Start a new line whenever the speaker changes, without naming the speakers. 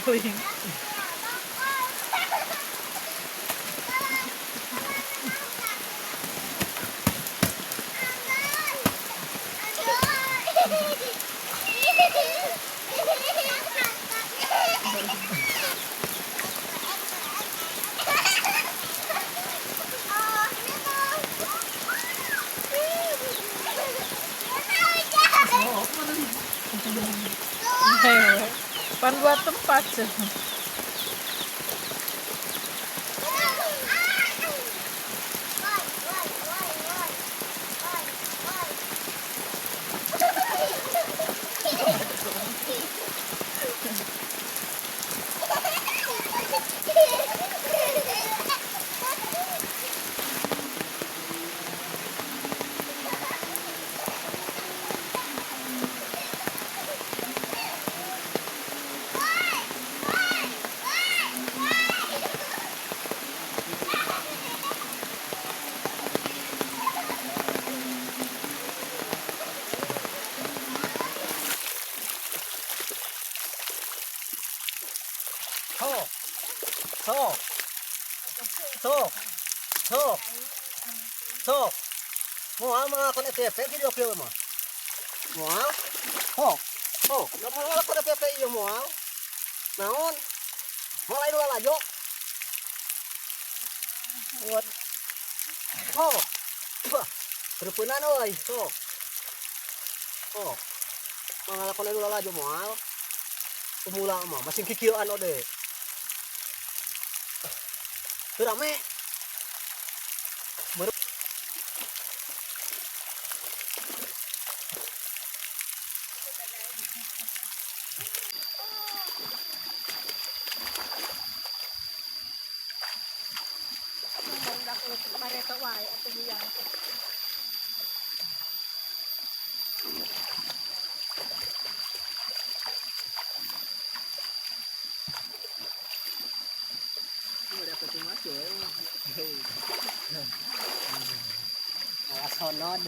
Uy. Pan buat tempat sih.
Thô thô thô thô thô mau mga kon epepe video film mo mau ho ho na mga kon epepe iyo mau naon mulai dulu lajo what ho terpunan oi ho ho mga kon dulu lajo mau pemula mah masih kikieuan ode teu rame dapat masuk awas honod